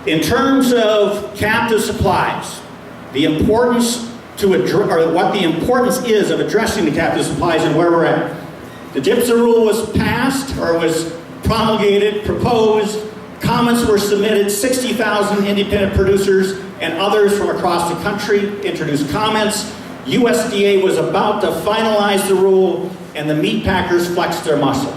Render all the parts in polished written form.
In terms of captive supplies, the importance what the importance is of addressing the captive supplies and where we're at. The GIPSA rule was passed, or was promulgated, proposed, comments were submitted, 60,000 independent producers and others from across the country introduced comments. USDA was about to finalize the rule, and the meat packers flexed their muscle.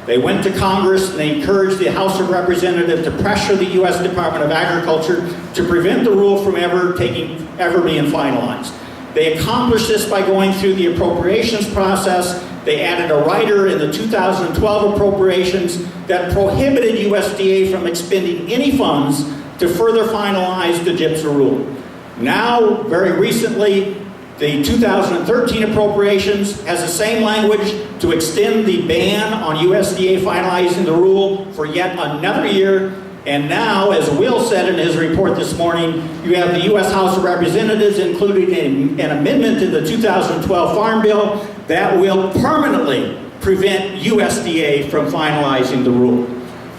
They went to Congress and they encouraged the House of Representatives to pressure the U.S. Department of Agriculture to prevent the rule from ever being finalized. They accomplished this by going through the appropriations process. They added a rider in the 2012 appropriations that prohibited USDA from expending any funds to further finalize the GIPSA rule. Now, very recently, the 2013 appropriations has the same language to extend the ban on USDA finalizing the rule for yet another year. And now, as Will said in his report this morning, you have the U.S. House of Representatives including an amendment in the 2012 Farm Bill that will permanently prevent USDA from finalizing the rule.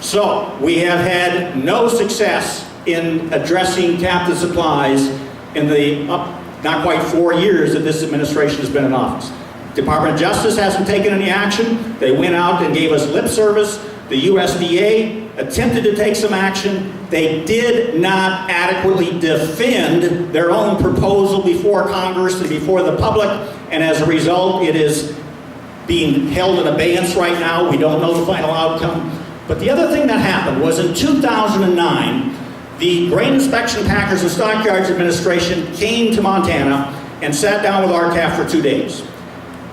So, we have had no success in addressing captive supplies in the not quite 4 years that this administration has been in office. Department of Justice hasn't taken any action. They went out and gave us lip service. The USDA attempted to take some action. They did not adequately defend their own proposal before Congress and before the public, and as a result, it is being held in abeyance right now. We don't know the final outcome. But the other thing that happened was in 2009, the Grain Inspection Packers and Stockyards Administration came to Montana and sat down with RCAF for 2 days.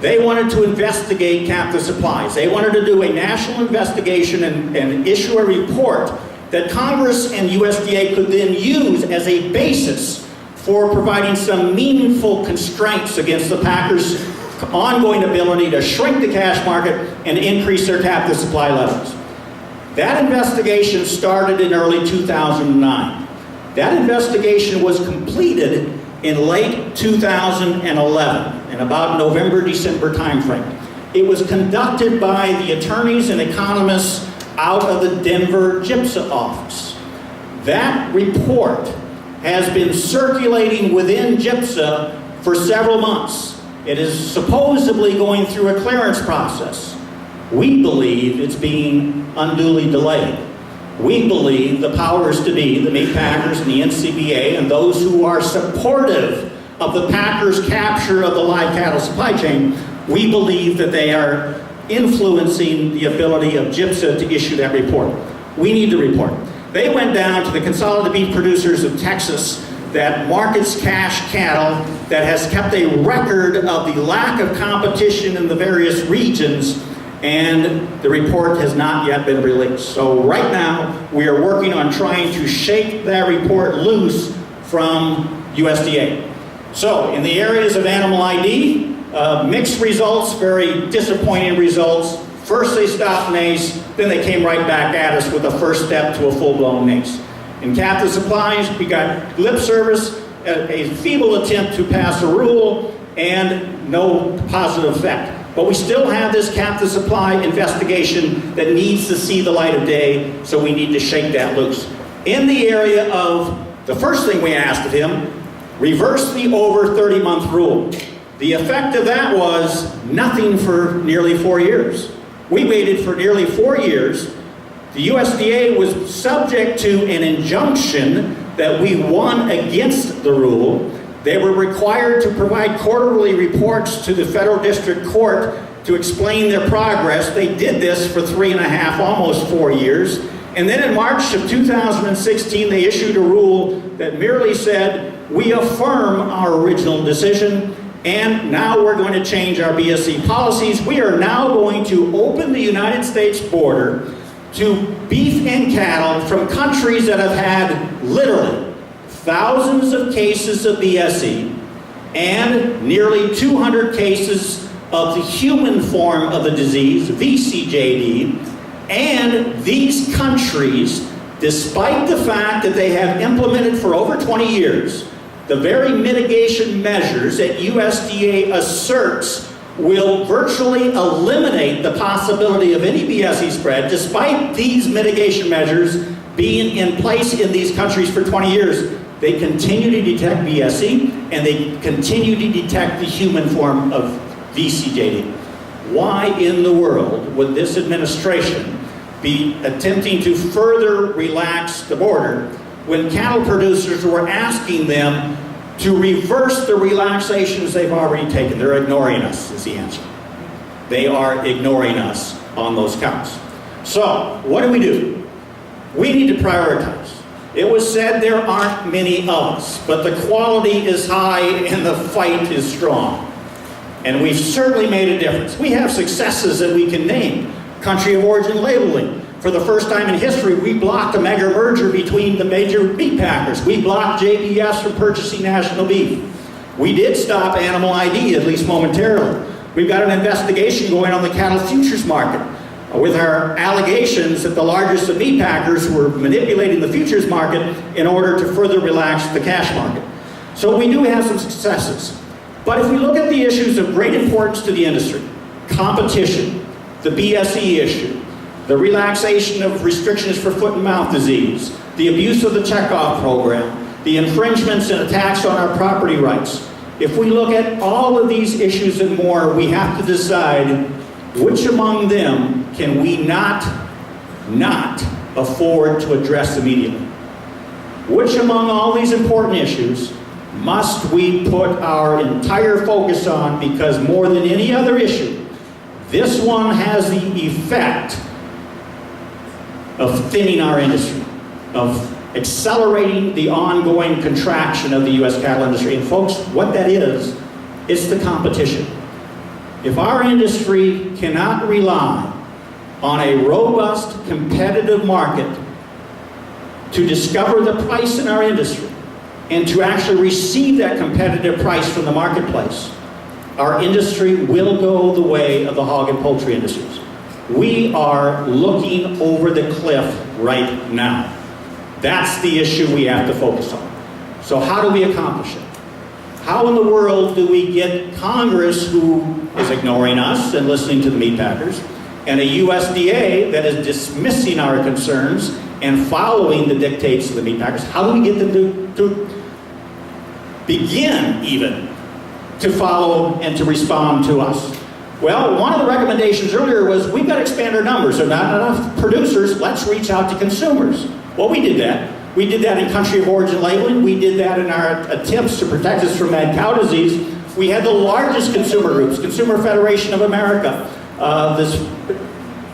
They wanted to investigate captive supplies. They wanted to do a national investigation and issue a report that Congress and USDA could then use as a basis for providing some meaningful constraints against the packers' ongoing ability to shrink the cash market and increase their captive supply levels. That investigation started in early 2009. That investigation was completed in late 2011, in about November, December timeframe. It was conducted by the attorneys and economists out of the Denver GIPSA office. That report has been circulating within GIPSA for several months. It is supposedly going through a clearance process. We believe it's being unduly delayed. We believe the powers to be, the meat packers and the NCBA, and those who are supportive of the packers' capture of the live cattle supply chain, we believe that they are influencing the ability of GIPSA to issue that report. We need the report. They went down to the Consolidated Beef Producers of Texas that markets cash cattle, that has kept a record of the lack of competition in the various regions, and the report has not yet been released. So right now, we are working on trying to shake that report loose from USDA. So in the areas of animal ID, mixed results, very disappointing results. First they stopped NACE, then they came right back at us with a first step to a full-blown NACE. In captive supplies, we got lip service, a feeble attempt to pass a rule, and no positive effect. But we still have this captive supply investigation that needs to see the light of day, so we need to shake that loose. In the area of the first thing we asked of him, reverse the over 30-month rule. The effect of that was nothing for nearly 4 years. We waited for nearly 4 years. The USDA was subject to an injunction that we won against the rule. They were required to provide quarterly reports to the federal district court to explain their progress. They did this for 3.5, almost 4 years. And then in March of 2016, they issued a rule that merely said, we affirm our original decision, and now we're going to change our BSE policies. We are now going to open the United States border to beef and cattle from countries that have had literally thousands of cases of BSE and nearly 200 cases of the human form of the disease, VCJD, and these countries, despite the fact that they have implemented for over 20 years the very mitigation measures that USDA asserts will virtually eliminate the possibility of any BSE spread, despite these mitigation measures being in place in these countries for 20 years. They continue to detect BSE, and they continue to detect the human form of VCJD. Why in the world would this administration be attempting to further relax the border when cattle producers were asking them to reverse the relaxations they've already taken? They're ignoring us, is the answer. They are ignoring us on those counts. So, what do? We need to prioritize. It was said there aren't many of us, but the quality is high and the fight is strong. And we've certainly made a difference. We have successes that we can name. Country of origin labeling. For the first time in history, we blocked a mega merger between the major meat packers. We blocked JBS from purchasing national beef. We did stop animal ID, at least momentarily. We've got an investigation going on the cattle futures market with our allegations that the largest of meat packers were manipulating the futures market in order to further relax the cash market. So we do have some successes. But if we look at the issues of great importance to the industry, competition, the BSE issue, the relaxation of restrictions for foot and mouth disease, the abuse of the checkoff program, the infringements and attacks on our property rights. If we look at all of these issues and more, we have to decide which among them can we not afford to address immediately. Which among all these important issues must we put our entire focus on, because more than any other issue, this one has the effect of thinning our industry, of accelerating the ongoing contraction of the U.S. cattle industry. And folks, what that is, it's the competition. If our industry cannot rely on a robust, competitive market to discover the price in our industry and to actually receive that competitive price from the marketplace, our industry will go the way of the hog and poultry industries. We are looking over the cliff right now. That's the issue we have to focus on. So how do we accomplish it? How in the world do we get Congress, who is ignoring us and listening to the meat packers, and a USDA that is dismissing our concerns and following the dictates of the meat packers, how do we get them to begin even to follow and to respond to us? Well, one of the recommendations earlier was we've got to expand our numbers. There are not enough producers, let's reach out to consumers. Well, we did that. We did that in country of origin labeling. We did that in our attempts to protect us from mad cow disease. We had the largest consumer groups, Consumer Federation of America, this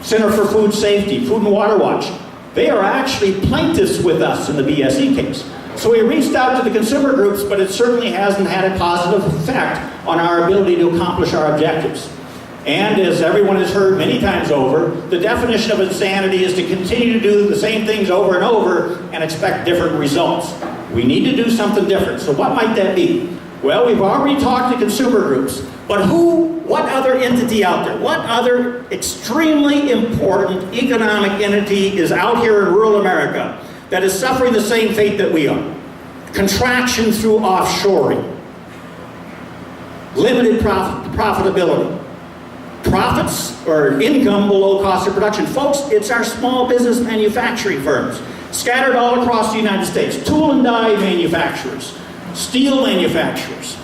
Center for Food Safety, Food and Water Watch. They are actually plaintiffs with us in the BSE case. So we reached out to the consumer groups, but it certainly hasn't had a positive effect on our ability to accomplish our objectives. And as everyone has heard many times over, the definition of insanity is to continue to do the same things over and over and expect different results. We need to do something different. So what might that be? Well, we've already talked to consumer groups, but what other entity out there, what other extremely important economic entity is out here in rural America that is suffering the same fate that we are? Contraction through offshoring, limited profitability, profits or income below cost of production. Folks, it's our small business manufacturing firms scattered all across the United States, tool and die manufacturers, steel manufacturers.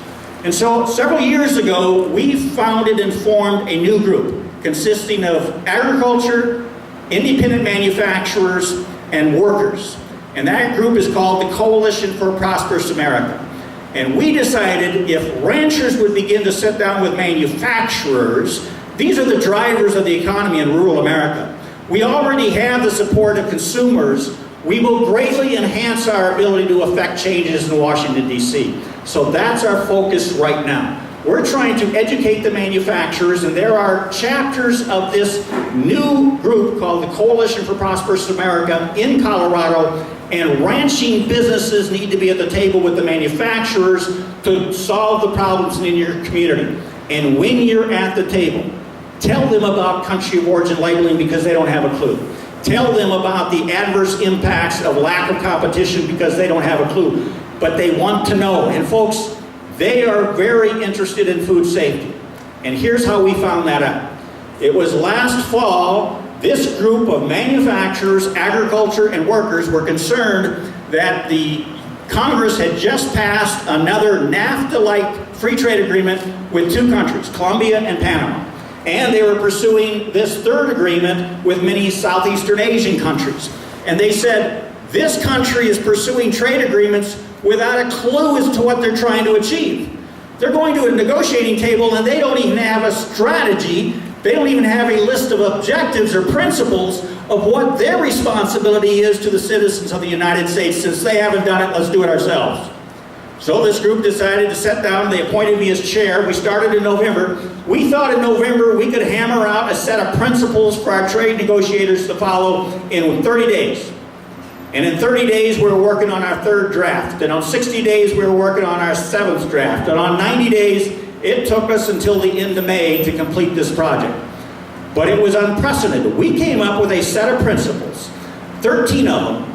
And so several years ago, we founded and formed a new group consisting of agriculture, independent manufacturers, and workers. And that group is called the Coalition for a Prosperous America. And we decided if ranchers would begin to sit down with manufacturers, these are the drivers of the economy in rural America. We already have the support of consumers. We will greatly enhance our ability to affect changes in Washington, D.C. So that's our focus right now. We're trying to educate the manufacturers, and there are chapters of this new group called the Coalition for Prosperous America in Colorado, and ranching businesses need to be at the table with the manufacturers to solve the problems in your community. And when you're at the table, tell them about country of origin labeling because they don't have a clue. Tell them about the adverse impacts of lack of competition because they don't have a clue. But they want to know. And folks, they are very interested in food safety. And here's how we found that out. It was last fall, this group of manufacturers, agriculture, and workers were concerned that the Congress had just passed another NAFTA-like free trade agreement with two countries, Colombia and Panama. And they were pursuing this third agreement with many Southeastern Asian countries. And they said, this country is pursuing trade agreements without a clue as to what they're trying to achieve. They're going to a negotiating table and they don't even have a strategy. They don't even have a list of objectives or principles of what their responsibility is to the citizens of the United States. Since they haven't done it, let's do it ourselves. So this group decided to sit down. They appointed me as chair. We started in November. We thought in November we could hammer out a set of principles for our trade negotiators to follow in 30 days. And in 30 days we were working on our third draft. And on 60 days we were working on our seventh draft. And on 90 days it took us until the end of May to complete this project. But it was unprecedented. We came up with a set of principles, 13 of them,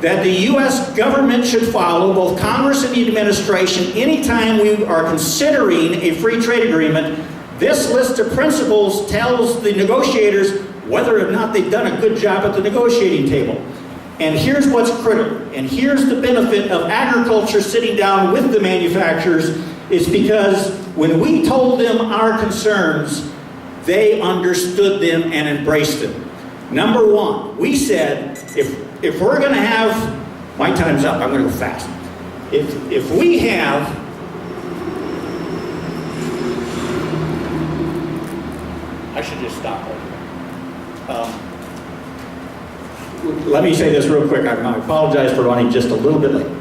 that the U.S. government should follow, both Congress and the administration, anytime we are considering a free trade agreement. This list of principles tells the negotiators whether or not they've done a good job at the negotiating table. And here's what's critical, and here's the benefit of agriculture sitting down with the manufacturers, is because when we told them our concerns, they understood them and embraced them. Number one, we said, if we're going to have, my time's up, I'm going to go fast. If we have, I should just stop right here. Let me say this real quick. I apologize for running just a little bit late.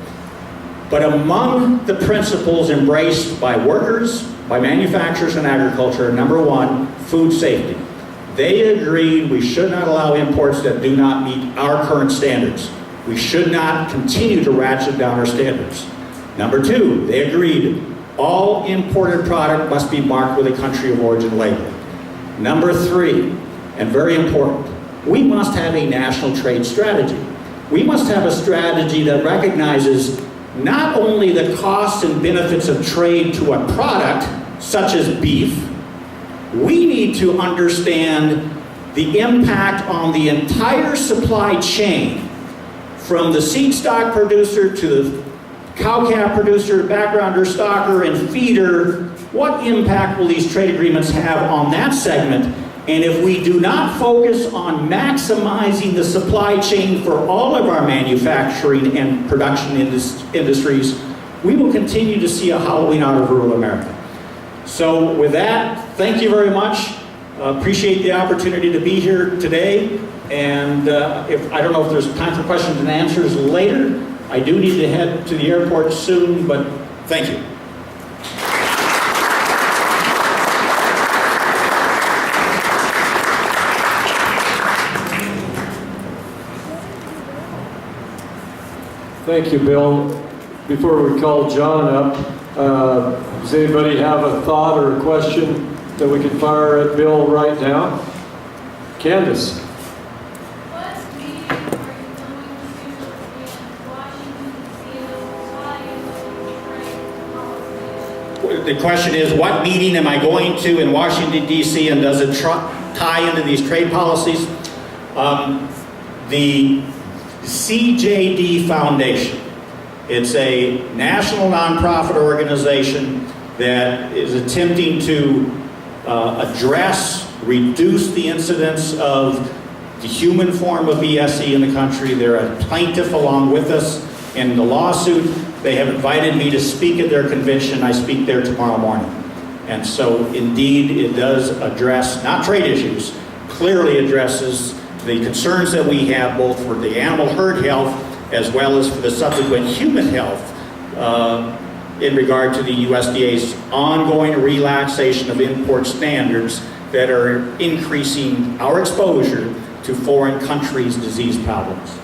But among the principles embraced by workers, by manufacturers and agriculture, number one, food safety. They agreed we should not allow imports that do not meet our current standards. We should not continue to ratchet down our standards. Number two, they agreed all imported product must be marked with a country of origin label. Number three, and very important, we must have a national trade strategy. We must have a strategy that recognizes not only the costs and benefits of trade to a product, such as beef, we need to understand the impact on the entire supply chain, from the seed stock producer to the cow-calf producer, backgrounder, stocker, and feeder. What impact will these trade agreements have on that segment? And if we do not focus on maximizing the supply chain for all of our manufacturing and production industries, we will continue to see a hollowing out of rural America. So with that, thank you very much. Appreciate the opportunity to be here today. And I don't know if there's time for questions and answers later. I do need to head to the airport soon, but thank you. Thank you, Bill. Before we call John up, does anybody have a thought or a question that we can fire at Bill right now? Candace. What meeting are you going to in Washington, D.C. and The question is, what meeting am I going to in Washington, D.C., and does it tie into these trade policies? The CJD Foundation. It's a national nonprofit organization that is attempting to reduce the incidence of the human form of BSE in the country. They're a plaintiff along with us in the lawsuit. They have invited me to speak at their convention. I speak there tomorrow morning. And so indeed it does address, not trade issues, clearly addresses the concerns that we have both for the animal herd health as well as for the subsequent human health in regard to the USDA's ongoing relaxation of import standards that are increasing our exposure to foreign countries' disease problems.